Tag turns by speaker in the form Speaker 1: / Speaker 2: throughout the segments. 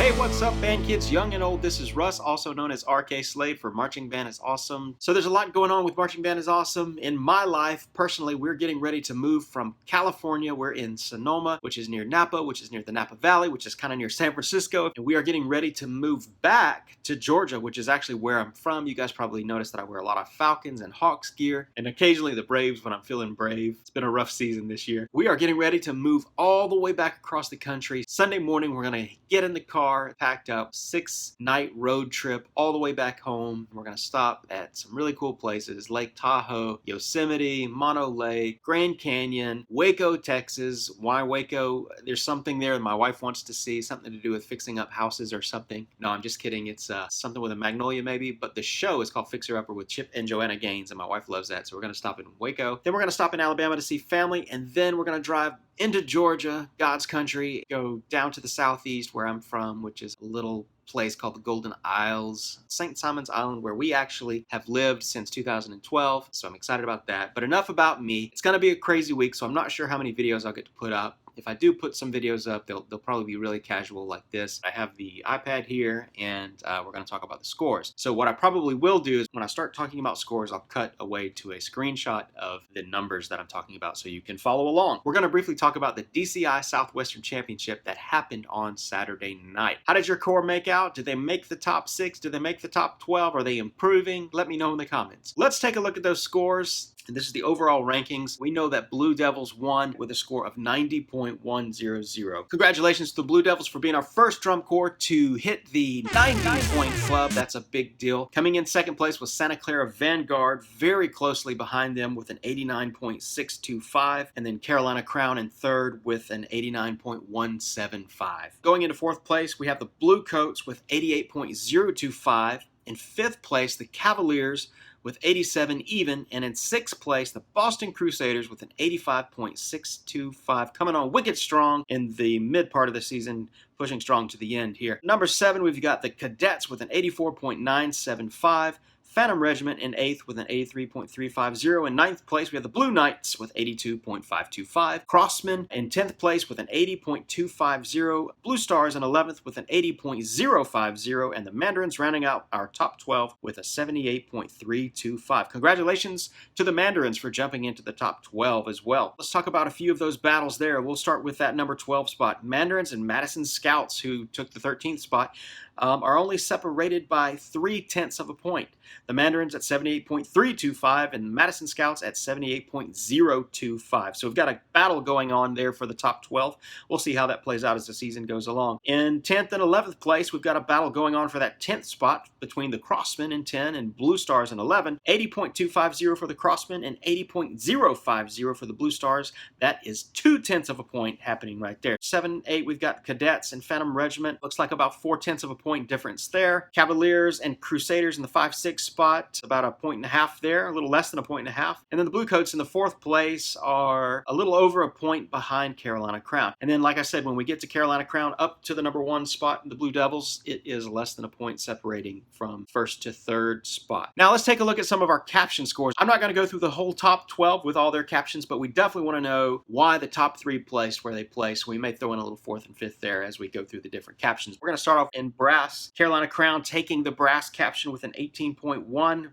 Speaker 1: Hey, what's up, band kids, young and old? This is Russ, also known as RK Slade for Marching Band is Awesome. So there's a lot going on with Marching Band is Awesome. In my life, personally, we're getting ready to move from California. We're in Sonoma, which is near Napa, which is near the Napa Valley, which is kind of near San Francisco. And we are getting ready to move back to Georgia, which is actually where I'm from. You guys probably noticed that I wear a lot of Falcons and Hawks gear, and occasionally the Braves when I'm feeling brave. It's been a rough season this year. We are getting ready to move all the way back across the country. Sunday morning, we're going to get in the car, packed up, 6-night road trip all the way back home. We're going to stop at some really cool places: Lake Tahoe, Yosemite, Mono Lake, Grand Canyon, Waco, Texas. Why Waco? There's something there that my wife wants to see, something to do with fixing up houses or something. No, I'm just kidding. It's something with a magnolia maybe, but the show is called Fixer Upper with Chip and Joanna Gaines, and my wife loves that. So we're going to stop in Waco. Then we're going to stop in Alabama to see family, and then we're going to drive into Georgia, God's country, go down to the southeast where I'm from, which is a little place called the Golden Isles, St. Simon's Island, where we actually have lived since 2012. So I'm excited about that. But enough about me. It's going to be a crazy week, so I'm not sure how many videos I'll get to put up. If I do put some videos up, they'll probably be really casual like this. I have the iPad here, and we're going to talk about the scores. So what I probably will do is when I start talking about scores, I'll cut away to a screenshot of the numbers that I'm talking about so you can follow along. We're going to briefly talk about the DCI Southwestern Championship that happened on Saturday night. How did your corps make out? Did they make the top 6? Did they make the top 12? Are they improving? Let me know in the comments. Let's take a look at those scores. And this is the overall rankings. We know that Blue Devils won with a score of 90.100. Congratulations to the Blue Devils for being our first drum corps to hit the 90-point club. That's a big deal. Coming in second place was Santa Clara Vanguard, very closely behind them with an 89.625. And then Carolina Crown in third with an 89.175. Going into fourth place, we have the Blue Coats with 88.025. In fifth place, the Cavaliers with 87 even, and in sixth place, the Boston Crusaders with an 85.625, coming on wicked strong in the mid part of the season, pushing strong to the end here. Number 7, we've got the Cadets with an 84.975, Phantom Regiment in 8th with an 83.350. In 9th place, we have the Blue Knights with 82.525. Crossmen in 10th place with an 80.250. Blue Stars in 11th with an 80.050. And the Mandarins rounding out our top 12 with a 78.325. Congratulations to the Mandarins for jumping into the top 12 as well. Let's talk about a few of those battles there. We'll start with that number 12 spot. Mandarins and Madison Scouts, who took the 13th spot, are only separated by 0.3 of a point. The Mandarins at 78.325 and the Madison Scouts at 78.025. So we've got a battle going on there for the top 12. We'll see how that plays out as the season goes along. In 10th and 11th place, we've got a battle going on for that 10th spot between the Crossmen in 10 and Blue Stars in 11. 80.250 for the Crossmen and 80.050 for the Blue Stars. That is 0.2 of a point happening right there. 7, 8, we've got Cadets and Phantom Regiment. Looks like about 0.4 of a point difference there. Cavaliers and Crusaders in the 5, 6 spot, about 1.5 there, a little less than 1.5. And then the Blue Coats in the 4th place are a little over a point behind Carolina Crown. And then, like I said, when we get to Carolina Crown up to the number 1 spot, the Blue Devils, it is less than a point separating from 1st to 3rd spot. Now let's take a look at some of our caption scores. I'm not going to go through the whole top 12 with all their captions, but we definitely want to know why the top 3 placed where they placed. We may throw in a little 4th and 5th there as we go through the different captions. We're going to start off in brass. Carolina Crown taking the brass caption with an 18.1.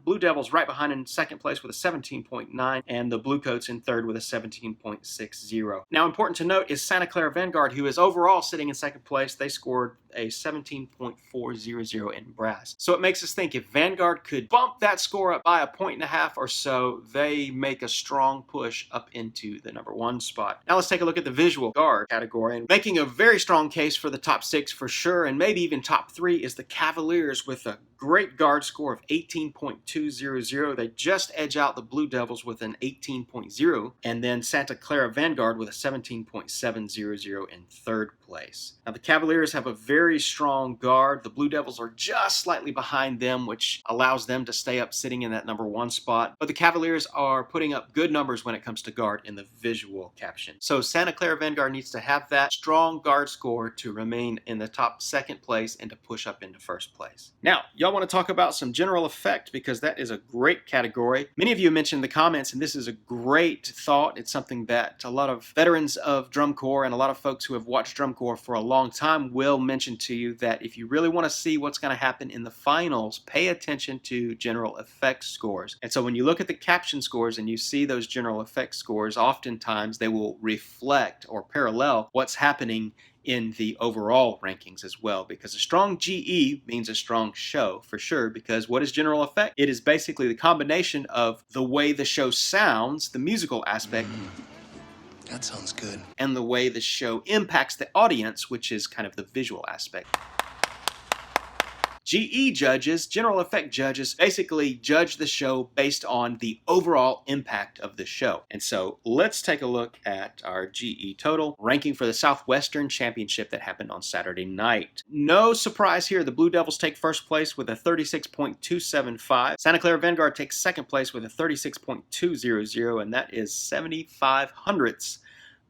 Speaker 1: Blue Devils right behind in second place with a 17.9, and the Blue Coats in third with a 17.60. Now, important to note is Santa Clara Vanguard, who is overall sitting in second place. They scored a 17.400 in brass. So it makes us think if Vanguard could bump that score up by 1.5 or so, they make a strong push up into the number 1 spot. Now let's take a look at the visual guard category, and making a very strong case for the top 6 for sure, and maybe even top 3 is the Cavaliers with a great guard score of 18.200. They just edge out the Blue Devils with an 18.0, and then Santa Clara Vanguard with a 17.700 in third place. Now the Cavaliers have a very strong guard. The Blue Devils are just slightly behind them, which allows them to stay up sitting in that number 1 spot. But the Cavaliers are putting up good numbers when it comes to guard in the visual caption. So Santa Clara Vanguard needs to have that strong guard score to remain in the top 2nd place and to push up into 1st place. Now, y'all want to talk about some general effect, because that is a great category. Many of you mentioned in the comments, and this is a great thought. It's something that a lot of veterans of drum corps and a lot of folks who have watched drum corps for a long time will mention mention to you that if you really want to see what's going to happen in the finals, pay attention to general effects scores. And so when you look at the caption scores and you see those general effects scores, oftentimes they will reflect or parallel what's happening in the overall rankings as well, because a strong GE means a strong show for sure. Because what is general effect? It is basically the combination of the way the show sounds, the musical aspect,
Speaker 2: that sounds good,
Speaker 1: and the way the show impacts the audience, which is kind of the visual aspect. GE judges, general effect judges, basically judge the show based on the overall impact of the show. And so let's take a look at our GE total ranking for the Southwestern Championship that happened on Saturday night. No surprise here, the Blue Devils take first place with a 36.275. Santa Clara Vanguard takes second place with a 36.200, and that is 75 hundredths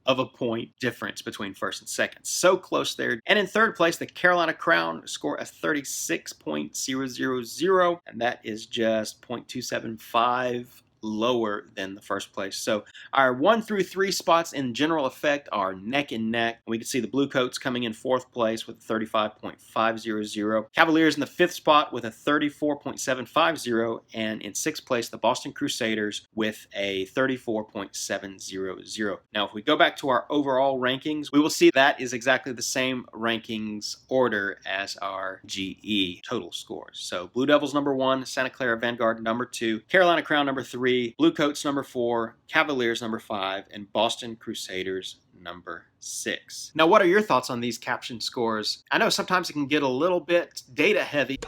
Speaker 1: of a point difference between first and second. So close there. And in third place, the Carolina Crown score a 36.000, and that is just 0.275 lower than the first place. So our 1 through 3 spots in general effect are neck and neck. We can see the Bluecoats coming in fourth place with a 35.500. Cavaliers in the fifth spot with a 34.750, and in sixth place, the Boston Crusaders with a 34.700. Now, if we go back to our overall rankings, we will see that is exactly the same rankings order as our GE total scores. So Blue Devils number 1, Santa Clara Vanguard number 2, Carolina Crown number 3, Bluecoats number 4, Cavaliers number 5, and Boston Crusaders number 6. Now, what are your thoughts on these caption scores? I know sometimes it can get a little bit data heavy,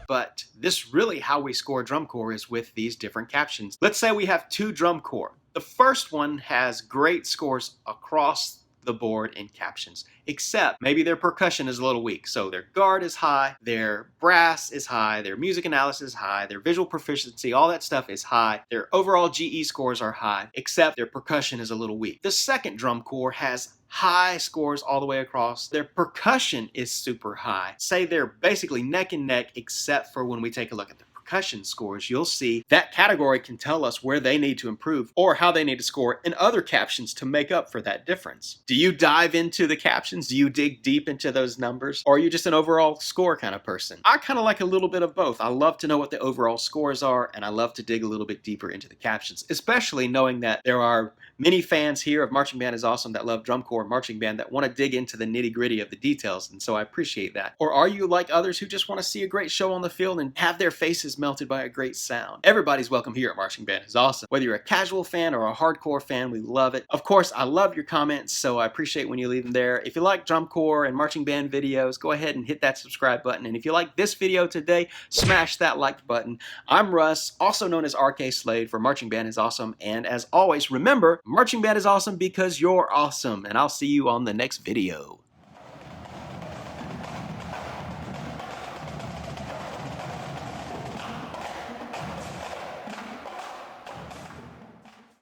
Speaker 1: but this really how we score drum corps is with these different captions. Let's say we have 2 drum corps. The first one has great scores across the board in captions, except maybe their percussion is a little weak. So their guard is high, their brass is high, their music analysis is high, their visual proficiency, all that stuff is high. Their overall GE scores are high, except their percussion is a little weak. The second drum corps has high scores all the way across. Their percussion is super high. Say they're basically neck and neck, except for when we take a look at the percussion scores, you'll see that category can tell us where they need to improve or how they need to score in other captions to make up for that difference. Do you dive into the captions? Do you dig deep into those numbers? Or are you just an overall score kind of person? I kind of like a little bit of both. I love to know what the overall scores are, and I love to dig a little bit deeper into the captions, especially knowing that there are many fans here of Marching Band is Awesome that love drum corps and marching band that want to dig into the nitty-gritty of the details, and so I appreciate that. Or are you like others who just want to see a great show on the field and have their faces melted by a great sound? Everybody's welcome here at Marching Band is Awesome. Whether you're a casual fan or a hardcore fan, we love it. Of course, I love your comments, so I appreciate when you leave them there. If you like drum corps and marching band videos, go ahead and hit that subscribe button. And if you like this video today, smash that like button. I'm Russ, also known as RK Slade for Marching Band is Awesome. And as always, remember, Marching Band is awesome because you're awesome. And I'll see you on the next video.